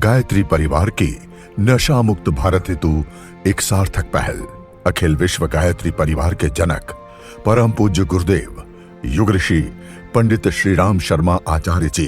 गायत्री परिवार की नशा मुक्त भारत हेतु एक सार्थक पहल। अखिल विश्व गायत्री परिवार के जनक परम पूज्य गुरुदेव युग ऋषि पंडित श्री राम शर्मा आचार्य जी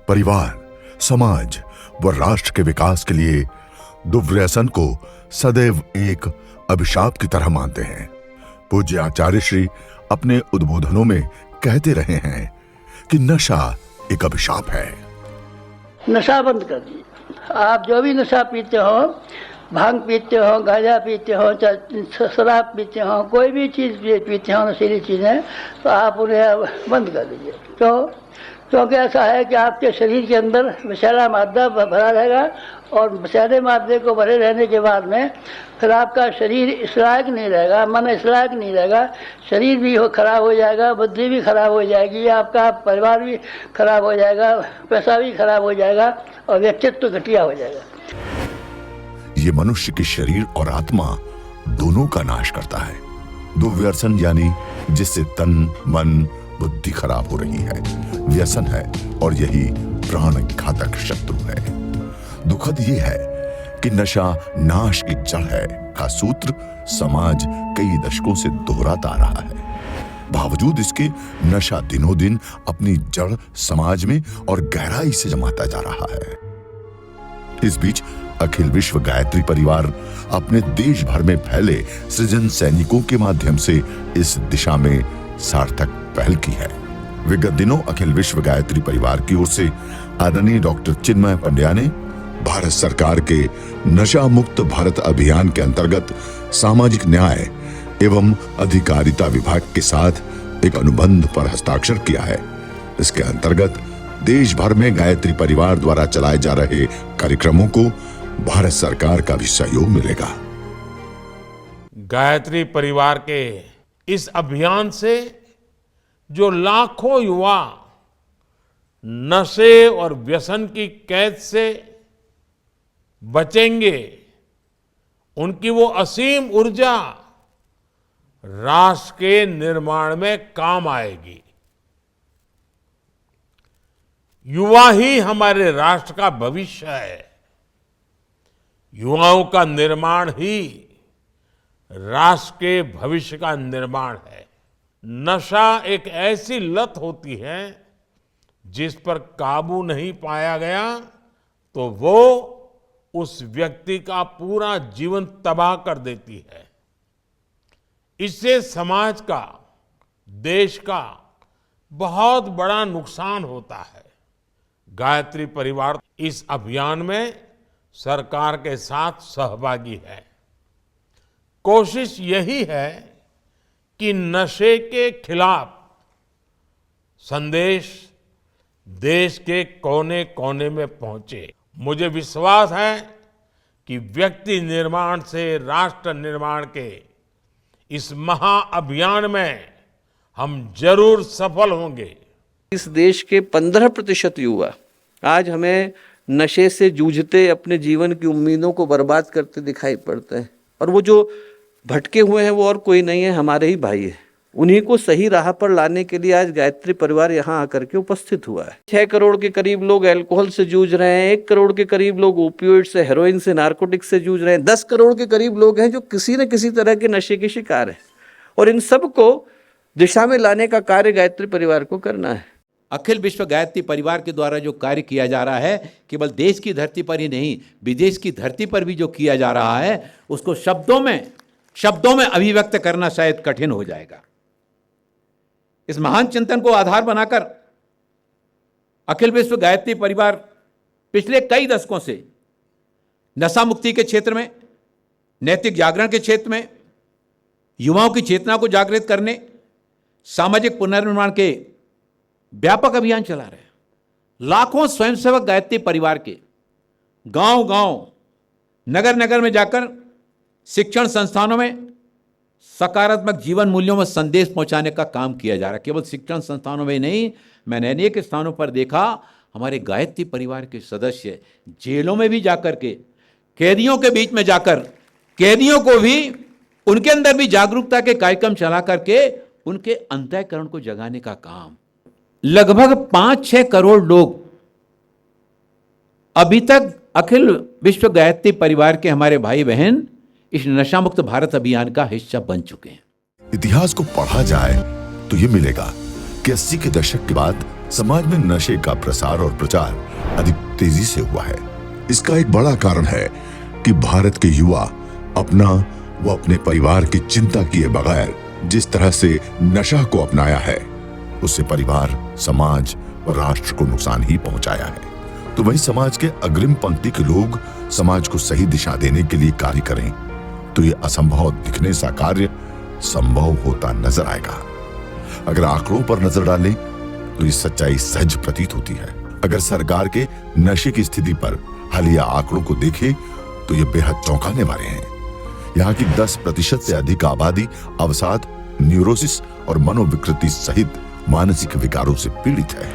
परिवार, समाज व राष्ट्र के विकास के लिए दुर्व्यसन को सदैव एक अभिशाप की तरह मानते हैं। पूज्य आचार्य श्री अपने उद्बोधनों में कहते रहे हैं कि नशा एक अभिशाप है। नशा बंद कर दीजिए। आप जो भी नशा पीते हो, भांग पीते हो, गांजा पीते हो, शराब पीते हो, कोई भी चीज़ पीते हो, नशीली चीज़ें, तो आप उन्हें बंद कर दीजिए। क्योंकि ऐसा है कि आपके शरीर के अंदर विषैला मादा भरा रहेगा और विषैले मादे को भरे रहने के बाद में फिर आपका शरीर इस लायक नहीं रहेगा, मन इस लायक नहीं रहेगा, शरीर भी खराब हो जाएगा, बुद्धि भी खराब हो जाएगी, आपका परिवार भी खराब हो जाएगा, पैसा भी खराब हो जाएगा और व्यक्तित्व घटिया हो जाएगा। ये मनुष्य के शरीर और आत्मा दोनों का नाश करता है। दुर्व्यसन यानी जिससे तन मन बुद्धि खराब हो रही है, व्यसन है और यही प्राण घातक शत्रु है। दुखद ये है कि नशा नाश की जड़ है का सूत्र समाज कई दशकों से दोहराता आ रहा है। बावजूद इसके नशा दिनों दिन अपनी जड़ समाज में और गहराई से जमाता जा रहा है। इस बीच अखिल विश्व गायत्री परिवार अपने देश भर में फैले सृजन सैनिकों के माध्यम से इस दिशा में सार्थक पहल की है। विगत दिनों अखिल विश्व गायत्री परिवार की ओर से आदरणीय डॉक्टर चिन्मय पंड्या ने भारत सरकार के नशा मुक्त भारत अभियान के अंतर्गत सामाजिक न्याय एवं अधिकारिता विभाग के साथ एक अनुबंध पर हस्ताक्षर किया है। इसके अंतर्गत देश भर में गायत्री परिवार द्वारा चलाए जा रहे कार्यक्रमों को भारत सरकार का भी सहयोग मिलेगा। गायत्री परिवार के इस अभियान से जो लाखों युवा नशे और व्यसन की कैद से बचेंगे, उनकी वो असीम ऊर्जा राष्ट्र के निर्माण में काम आएगी। युवा ही हमारे राष्ट्र का भविष्य है। युवाओं का निर्माण ही राष्ट्र के भविष्य का निर्माण है। नशा एक ऐसी लत होती है जिस पर काबू नहीं पाया गया तो वो उस व्यक्ति का पूरा जीवन तबाह कर देती है। इससे समाज का, देश का बहुत बड़ा नुकसान होता है। गायत्री परिवार इस अभियान में सरकार के साथ सहभागी है। कोशिश यही है कि नशे के खिलाफ संदेश देश के कोने कोने में पहुंचे। मुझे विश्वास है कि व्यक्ति निर्माण से राष्ट्र निर्माण के इस महाअभियान में हम जरूर सफल होंगे। इस देश के 15% युवा आज हमें नशे से जूझते अपने जीवन की उम्मीदों को बर्बाद करते दिखाई पड़ते हैं, और वो जो भटके हुए हैं वो और कोई नहीं है, हमारे ही भाई है। उन्हीं को सही राह पर लाने के लिए आज गायत्री परिवार यहाँ आकर के उपस्थित हुआ है। 6 करोड़ के करीब लोग अल्कोहल से जूझ रहे हैं, 1 करोड़ के करीब लोग ओपियोइड से, हेरोइन से, नारकोटिक से जूझ रहे हैं, 10 करोड़ के करीब लोग हैं जो किसी न किसी तरह के नशे के शिकार हैं, और इन सबको दिशा में लाने का कार्य गायत्री परिवार को करना है। अखिल विश्व गायत्री परिवार के द्वारा जो कार्य किया जा रहा है, केवल देश की धरती पर ही नहीं, विदेश की धरती पर भी जो किया जा रहा है, उसको शब्दों में अभिव्यक्त करना शायद कठिन हो जाएगा। इस महान चिंतन को आधार बनाकर अखिल विश्व गायत्री परिवार पिछले कई दशकों से नशा मुक्ति के क्षेत्र में, नैतिक जागरण के क्षेत्र में, युवाओं की चेतना को जागृत करने, सामाजिक पुनर्निर्माण के व्यापक अभियान चला रहे हैं। लाखों स्वयंसेवक गायत्री परिवार के गांव-गांव, नगर-नगर में जाकर शिक्षण संस्थानों में सकारात्मक जीवन मूल्यों में संदेश पहुंचाने का काम किया जा रहा है। केवल शिक्षण संस्थानों में नहीं, मैंने अनेक स्थानों पर देखा हमारे गायत्री परिवार के सदस्य जेलों में भी जाकर के, कैदियों के बीच में जाकर, कैदियों को भी, उनके अंदर भी जागरूकता के कार्यक्रम चला करके उनके अंतःकरण को जगाने का काम। लगभग 5-6 करोड़ लोग अभी तक अखिल विश्व गायत्री परिवार के हमारे भाई बहन इस नशा मुक्त भारत अभियान का हिस्सा बन चुके हैं। इतिहास को पढ़ा जाए तो ये मिलेगा कि 80 के दशक के बाद समाज में नशे का प्रसार और प्रचार अधिक तेजी से हुआ है। इसका एक बड़ा कारण है कि भारत के युवा अपना व अपने परिवार की चिंता किए बगैर जिस तरह से नशा को अपनाया है, उससे परिवार, समाज और राष्ट्र को नुकसान ही पहुंचाया है। तो वही समाज के अग्रिम पंक्ति के लोग समाज को सही दिशा देने के लिए कार्य करें तो ये असंभव दिखने सा कार्य संभव होता नजर आएगा। अगर आंकड़ों पर नजर डालें तो ये सच्चाई सहज प्रतीत होती है। अगर सरकार के नशे की स्थिति पर हालिया आंकड़ों को देखें तो ये बेहद चौंकाने वाले हैं। यहाँ की 10% से अधिक आबादी अवसाद, न्यूरोसिस और मनोविकृति सहित मानसिक विकारों से पीड़ित है।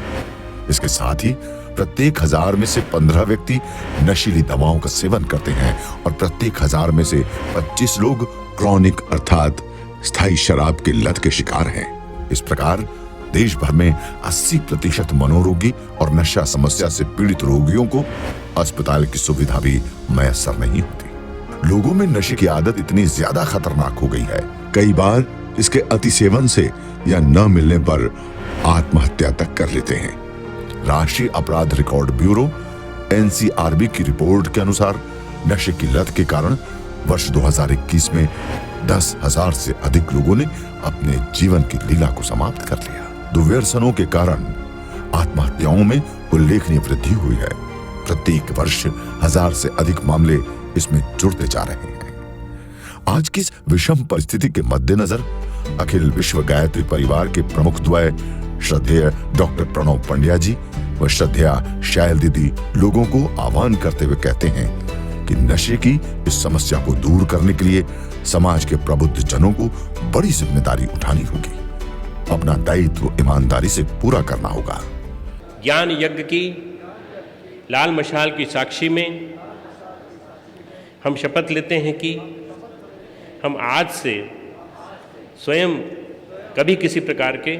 इसके साथ ही प्रत्येक 1000 में से 15 व्यक्ति नशीली दवाओं का सेवन करते हैं और प्रत्येक 1000 में से 25 लोग क्रॉनिक अर्थात स्थायी शराब की लत के शिकार हैं। इस प्रकार देश भर में 80% मनोरोगी और नशा समस्या से पीड़ित रोगियों को अस्पताल की सुविधा भी मैसर नहीं होती। लोगों में नशे की आदत इतनी ज्यादा खतरनाक हो गई है, कई बार इसके अति सेवन से या न मिलने पर आत्महत्या तक कर लेते हैं। राष्ट्रीय अपराध रिकॉर्ड ब्यूरो NCRB की रिपोर्ट के अनुसार नशे की लत के कारण वर्ष 2021 में 10,000 से अधिक लोगों ने अपने जीवन की लीला को समाप्त कर लिया। दुर्व्यसनों के कारण आत्महत्याओं में उल्लेखनीय वृद्धि हुई है। प्रत्येक वर्ष 1000 से अधिक मामले इसमें जुड़ते जा रहे हैं। आज की इस विषम परिस्थिति के मद्देनजर अखिल विश्व गायत्री परिवार के प्रमुख द्वय श्रद्धेय डॉक्टर प्रणव पंड्या जी व श्रद्धेय शायल दीदी लोगों को आह्वान करते हुए कहते हैं कि नशे की इस समस्या को दूर करने के लिए समाज के प्रबुद्ध जनों को बड़ी जिम्मेदारी उठानी होगी। अपना दायित्व ईमानदारी से पूरा करना होगा। ज्ञान यज्ञ की लाल मशाल की साक्षी में हम शपथ लेते हैं कि हम आज से स्वयं कभी किसी प्रकार के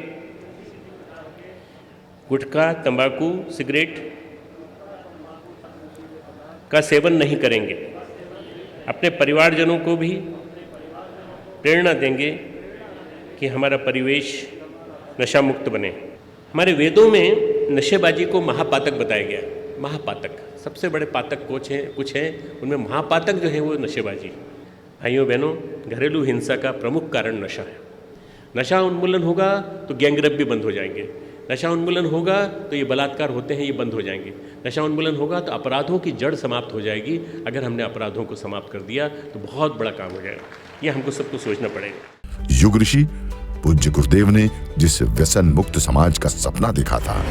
गुटखा, तंबाकू, सिगरेट का सेवन नहीं करेंगे। अपने परिवारजनों को भी प्रेरणा देंगे कि हमारा परिवेश नशा मुक्त बने। हमारे वेदों में नशेबाजी को महापातक बताया गया है। महापातक, सबसे बड़े पातक कुछ हैं, उनमें महापातक जो है वो नशेबाजी। भाइयों बहनों, घरेलू हिंसा का प्रमुख कारण नशा है। नशा उन्मूलन होगा तो गैंगरेप भी बंद हो जाएंगे। नशा उन्मूलन होगा तो ये बलात्कार होते हैं, ये बंद हो जाएंगे। नशा उन्मूलन होगा तो अपराधों की जड़ समाप्त हो जाएगी। अगर हमने अपराधों को समाप्त कर दिया तो बहुत बड़ा काम हो जाएगा। ये हमको सबको सोचना पड़ेगा। युग ऋषि पूज्य गुरुदेव ने जिस व्यसन मुक्त समाज का सपना देखा था,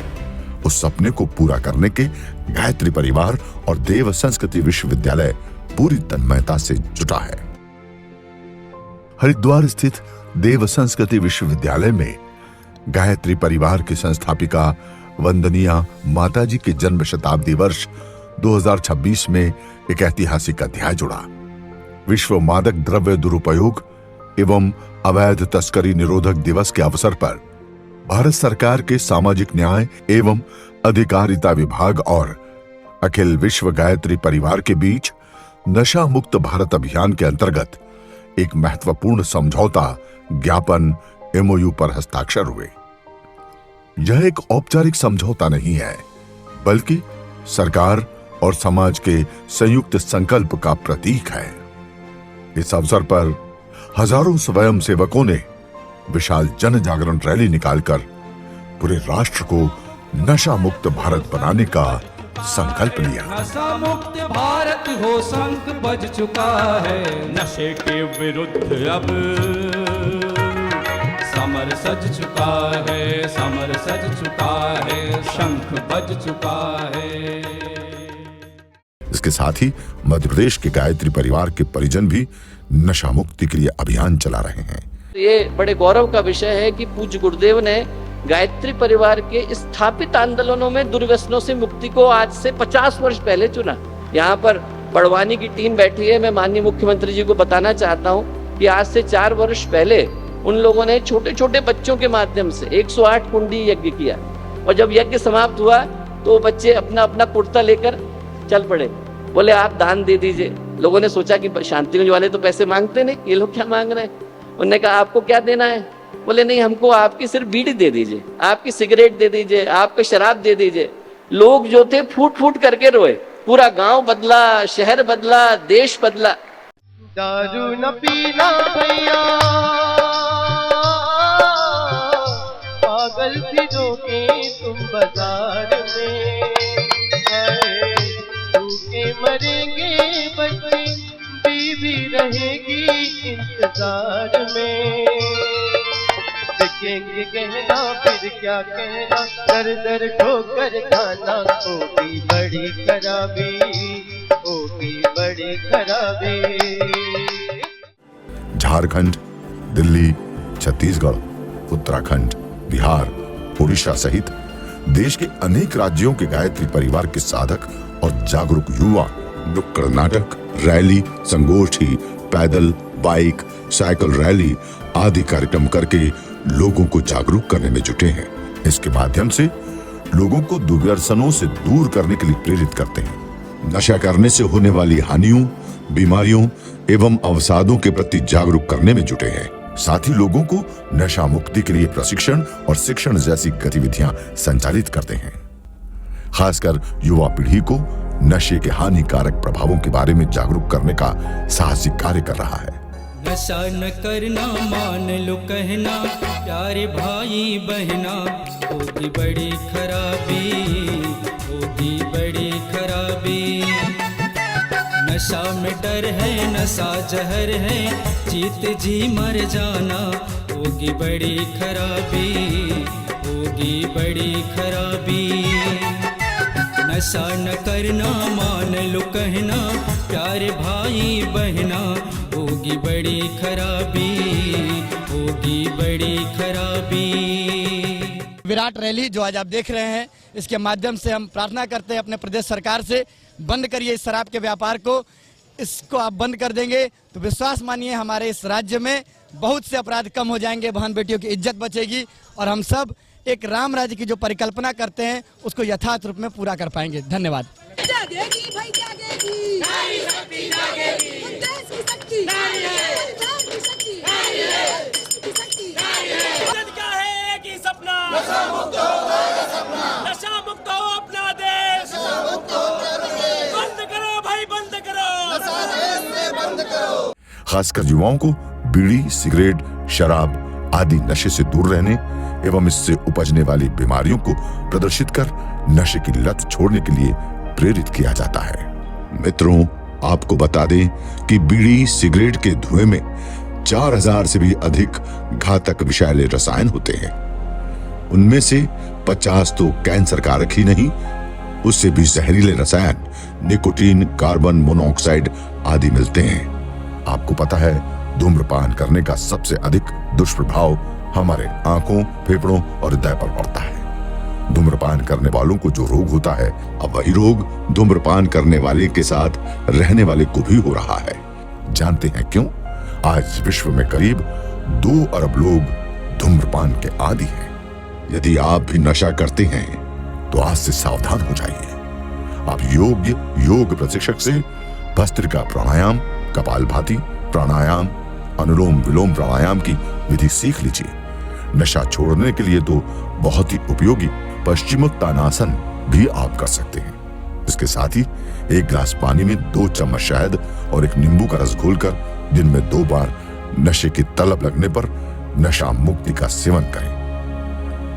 उस सपने को पूरा करने के गायत्री परिवार और देव संस्कृति विश्वविद्यालय पूरी तन्मयता से जुटा है। हरिद्वार स्थित देव संस्कृति विश्वविद्यालय में गायत्री परिवार की संस्थापिका वंदनीया माताजी के जन्म शताब्दी वर्ष 2026 में एक ऐतिहासिक अध्याय जुड़ा। विश्व मादक द्रव्य दुरुपयोग एवं अवैध तस्करी निरोधक दिवस के अवसर पर भारत सरकार के सामाजिक न्याय एवं अधिकारिता विभाग और अखिल विश्व गायत्री परिवार के बीच नशा मुक्त भारत अभियान के अंतर्गत एक महत्वपूर्ण समझौता ज्ञापन MOU पर हस्ताक्षर हुए। यह एक औपचारिक समझौता नहीं है, बल्कि सरकार और समाज के संयुक्त संकल्प का प्रतीक है। इस अवसर पर हजारों स्वयं सेवकों ने विशाल जन जागरण रैली निकालकर पूरे राष्ट्र को नशा मुक्त भारत बनाने का संकल्प लिया। नशा मुक्त भारत हो शंख बज चुका है, नशे के विरुद्ध अब समर सज चुका है, समर सज चुका है, शंख बज चुका है। इसके साथ ही मध्य प्रदेश के गायत्री परिवार के परिजन भी नशा मुक्ति के लिए अभियान चला रहे हैं। ये बड़े गौरव का विषय है कि पूज्य गुरुदेव ने गायत्री परिवार के स्थापित आंदोलनों में दुर्व्यसनों से मुक्ति को आज से 50 वर्ष पहले चुना। यहाँ पर बड़वानी की टीम बैठी है। मैं माननीय मुख्यमंत्री जी को बताना चाहता हूँ कि आज से 4 वर्ष पहले उन लोगों ने छोटे छोटे बच्चों के माध्यम से 108 कुंडी यज्ञ किया और जब यज्ञ समाप्त हुआ तो बच्चे अपना अपना कुर्ता लेकर चल पड़े बोले आप दान दे दीजिए। लोगों ने सोचा कि शांतिकुंज वाले तो पैसे मांगते नहीं, ये लोग क्या मांग रहे हैं। उन्होंने कहा आपको क्या देना है? बोले नहीं, हमको आपकी सिर्फ बीड़ी दे दीजिए, आपकी सिगरेट दे दीजिए, आपका शराब दे दीजिए। लोग जो थे फूट फूट करके रोए। पूरा गांव बदला, शहर बदला, देश बदला। दारू न पीना भैया, पागल फिरोगे तुम बाजार में, भूखे मरेंगे बच्चे, बीवी रहेगी इंतजार में। बिकेंगे गहना फिर क्या कहना, दर दर ठोकर खाना, होगी बड़ी खराबी, होगी बड़ी खराबी। झारखंड, दिल्ली, छत्तीसगढ़, उत्तराखंड, बिहार, उड़ीसा सहित देश के अनेक राज्यों के गायत्री परिवार के साधक और जागरूक युवा नुक्कड़ नाटक, रैली, संगोष्ठी, पैदल, बाइक, साइकिल रैली आदि कार्यक्रम करके लोगों को जागरूक करने में जुटे हैं। इसके माध्यम से लोगों को दुर्व्यसनों से दूर करने के लिए प्रेरित करते हैं। नशा करने से होने वाली हानियों, बीमारियों एवं अवसादों के प्रति जागरूक करने में जुटे हैं। साथ ही लोगों को नशा मुक्ति के लिए प्रशिक्षण और शिक्षण जैसी गतिविधियां संचालित करते हैं। खासकर युवा पीढ़ी को नशे के हानिकारक प्रभावों के बारे में जागरूक करने का साहसिक कार्य कर रहा है। नशा न करना, मान लो कहना, प्यारे भाई बहना, होगी बड़ी खराबी, होगी बड़ी खराबी। नशा में डर है, नशा जहर है, जीत जी मर जाना, होगी बड़ी खराबी, होगी बड़ी खराबी। नशा न करना, मान लो कहना, प्यारे भाई बहना, होगी बड़ी खराबी, होगी बड़ी खराबी। विराट रैली जो आज आप देख रहे हैं, इसके माध्यम से हम प्रार्थना करते हैं अपने प्रदेश सरकार से, बंद करिए इस शराब के व्यापार को। इसको आप बंद कर देंगे तो विश्वास मानिए हमारे इस राज्य में बहुत से अपराध कम हो जाएंगे, बहन बेटियों की इज्जत बचेगी और हम सब एक राम राज्य की जो परिकल्पना करते हैं उसको यथार्थ रूप में पूरा कर पाएंगे। धन्यवाद। जागेगी भाई जागेगी, नारी शक्ति जागेगी, देश की शक्ति नारी है, पंजाब की शक्ति नारी है, की शक्ति नारी है। भारत का है एक ही सपना, नशा मुक्त हो मेरा सपना, नशा मुक्त हो अपना देश, नशा मुक्त हो अपना देश। बंद करो भाई बंद करो, नशा देश से बंद करो। खासकर युवाओं को बीड़ी, सिगरेट, शराब आदि नशे से दूर रहने एवं इससे उपजने वाली बीमारियों को प्रदर्शित कर नशे की लत छोड़ने के लिए प्रेरित किया जाता है। मित्रों, आपको बता दें कि बीड़ी, सिगरेट के धुएं में 4000 से भी अधिक घातक विषैले रसायन होते हैं। उनमें से 50 तो कैंसर कारक ही नहीं, उससे भी जहरीले रसायन निकोटीन, कार्बन मोनोऑक्साइड आदि मिलते हैं। आपको पता है, धूम्रपान करने का सबसे अधिक दुष्प्रभाव हमारे आंखों, फेफड़ों और हृदय पर पड़ता है। धूम्रपान करने वालों को जो रोग होता है, अब वही रोग धूम्रपान करने वाले के साथ रहने वाले को भी हो रहा है। जानते हैं क्यों? आज विश्व में करीब 2 अरब लोग धूम्रपान के आदी हैं। यदि आप भी नशा करते हैं तो आज से सावधान हो जाइए। आप योग्य योग प्रशिक्षक से भस्त्रिका प्राणायाम, कपालभाति प्राणायाम, अनुलोम विलोम प्राणायाम की विधि सीख लीजिए। नशा छोड़ने के लिए तो बहुत ही उपयोगी पश्चिमोत्तानासन भी आप कर सकते हैं। इसके साथ ही 1 गिलास पानी में 2 चम्मच शहद और 1 नींबू का रस घोलकर दिन में 2 बार नशे की तलब लगने पर नशा मुक्ति का सेवन करें।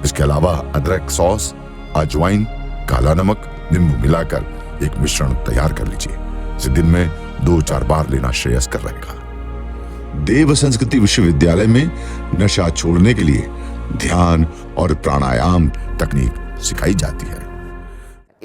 इसके अलावा अदरक सॉस, अजवाइन, काला नमक, नींबू मिलाकर एक मिश्रण तैयार कर लीजिए। इसे दिन में 2-4 बार लेना श्रेयस्कर रहेगा। देव संस्कृति विश्वविद्यालय में नशा छोड़ने के लिए ध्यान और प्राणायाम तकनीक सिखाई जाती है।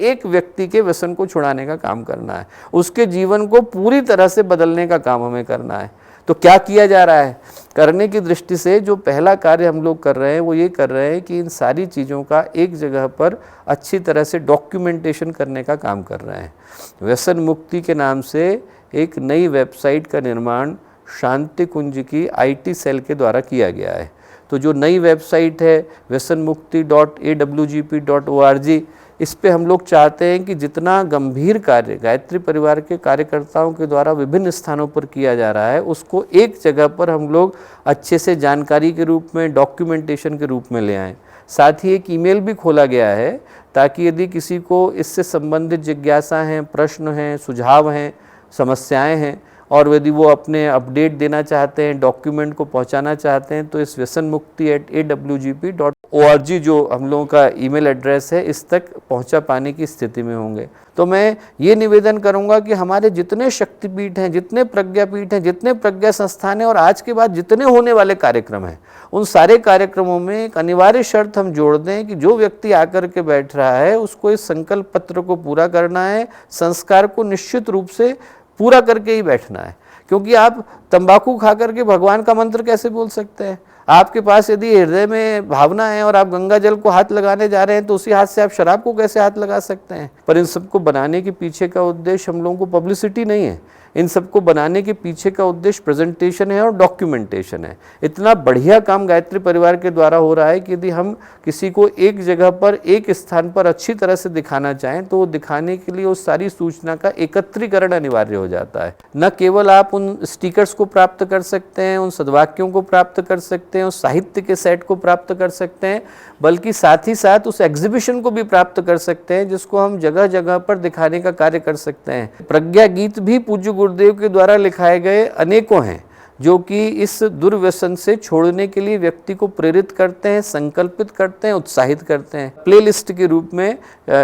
एक व्यक्ति के व्यसन को छुड़ाने का काम करना है, उसके जीवन को पूरी तरह से बदलने का काम हमें करना है। तो क्या किया जा रहा है? करने की दृष्टि से जो पहला कार्य हम लोग कर रहे हैं वो ये कर रहे हैं कि इन सारी चीज़ों का एक जगह पर अच्छी तरह से डॉक्यूमेंटेशन करने का काम कर रहे हैं। व्यसन मुक्ति के नाम से एक नई वेबसाइट का निर्माण शांति कुंज की IT सेल के द्वारा किया गया है। तो जो नई वेबसाइट है व्यसनमुक्ति.awgp.org, इस पे हम लोग चाहते हैं कि जितना गंभीर कार्य गायत्री परिवार के कार्यकर्ताओं के द्वारा विभिन्न स्थानों पर किया जा रहा है, उसको एक जगह पर हम लोग अच्छे से जानकारी के रूप में, डॉक्यूमेंटेशन के रूप में ले आएँ। साथ ही एक ईमेल भी खोला गया है ताकि यदि किसी को इससे संबंधित जिज्ञासा हैं, प्रश्न हैं, सुझाव हैं, समस्याएं हैं और यदि वो अपने अपडेट देना चाहते हैं, डॉक्यूमेंट को पहुंचाना चाहते हैं, तो इस व्यसनमुक्ति@awgp.org जो हम लोगों का ईमेल एड्रेस है, इस तक पहुंचा पाने की स्थिति में होंगे। तो मैं ये निवेदन करूंगा कि हमारे जितने शक्तिपीठ हैं, जितने प्रज्ञापीठ हैं, जितने प्रज्ञा संस्थान हैं और आज के बाद जितने होने वाले कार्यक्रम हैं, उन सारे कार्यक्रमों में एक अनिवार्य शर्त हम जोड़ दें कि जो व्यक्ति आकर के बैठ रहा है उसको इस संकल्प पत्र को पूरा करना है, संस्कार को निश्चित रूप से पूरा करके ही बैठना है। क्योंकि आप तंबाकू खा करके भगवान का मंत्र कैसे बोल सकते हैं? आपके पास यदि हृदय में भावना है और आप गंगा जल को हाथ लगाने जा रहे हैं तो उसी हाथ से आप शराब को कैसे हाथ लगा सकते हैं? पर इन सबको बनाने के पीछे का उद्देश्य हम लोगों को पब्लिसिटी नहीं है, इन सबको बनाने के पीछे का उद्देश्य प्रेजेंटेशन है और डॉक्यूमेंटेशन है। इतना बढ़िया काम गायत्री परिवार के द्वारा हो रहा है कि यदि हम किसी को एक जगह पर, एक स्थान पर अच्छी तरह से दिखाना चाहें तो वो दिखाने के लिए उस सारी सूचना का एकत्रीकरण अनिवार्य हो जाता है। न केवल आप उन स्टिकर्स को प्राप्त कर सकते हैं, उन सद्वाक्यों को प्राप्त कर सकते हैं, उस साहित्य के सेट को प्राप्त कर सकते हैं, बल्कि साथ ही साथ उस एग्जीबिशन को भी प्राप्त कर सकते हैं जिसको हम जगह जगह पर दिखाने का कार्य कर सकते हैं। प्रज्ञा गीत भी पूज्य गुरुदेव के द्वारा लिखाए गए अनेकों हैं जो कि इस दुर्व्यसन से छोड़ने के लिए व्यक्ति को प्रेरित करते हैं, संकल्पित करते हैं, उत्साहित करते हैं। प्लेलिस्ट के रूप में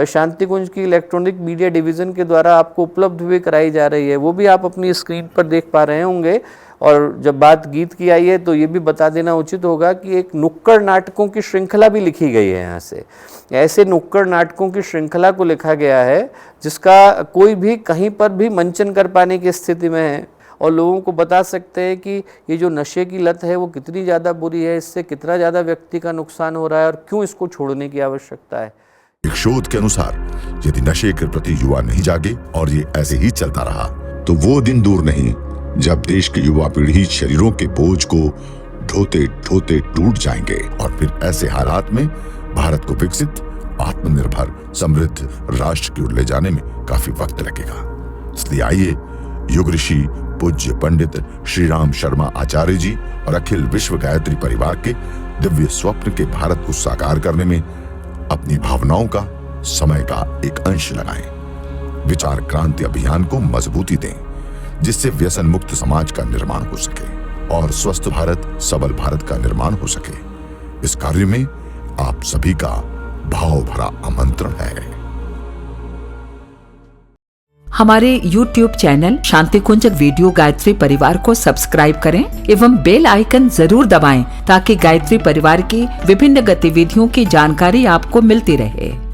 शांति कुंज की इलेक्ट्रॉनिक मीडिया डिवीज़न के द्वारा आपको उपलब्ध भी कराई जा रही है, वो भी आप अपनी स्क्रीन पर देख पा रहे होंगे। और जब बात गीत की आई है तो ये भी बता देना उचित होगा कि एक नुक्कड़ नाटकों की श्रृंखला भी लिखी गई है। यहाँ से ऐसे नुक्कड़ नाटकों की श्रृंखला को लिखा गया है जिसका कोई भी कहीं पर भी मंचन कर पाने की स्थिति में है और लोगों को बता सकते हैं कि ये जो नशे की लत है वो कितनी ज़्यादा बुरी है, इससे कितना ज़्यादा व्यक्ति का नुकसान हो रहा है और क्यों इसको छोड़ने की आवश्यकता है। एक शोध के अनुसार यदि नशे के प्रति युवा नहीं जागे और ये ऐसे ही चलता रहा तो वो दिन दूर नहीं जब देश की युवा पीढ़ी शरीरों के बोझ को ढोते ढोते टूट जाएंगे और फिर ऐसे हालात में भारत को विकसित, आत्मनिर्भर, समृद्ध राष्ट्र की ओर ले जाने में काफी वक्त लगेगा। इसलिए आइए युग ऋषि पूज्य पंडित श्री राम शर्मा आचार्य जी और अखिल विश्व गायत्री परिवार के दिव्य स्वप्न के भारत को साकार करने में अपनी भावनाओं का, समय का एक अंश लगाएं। विचार क्रांति अभियान को मजबूती दें जिससे व्यसन मुक्त समाज का निर्माण हो सके और स्वस्थ भारत, सबल भारत का निर्माण हो सके। इस कार्य में आप सभी का भाव भरा आमंत्रण है। हमारे YouTube चैनल शांति कुंज वीडियो गायत्री परिवार को सब्सक्राइब करें एवं बेल आइकन जरूर दबाएं ताकि गायत्री परिवार की विभिन्न गतिविधियों की जानकारी आपको मिलती रहे।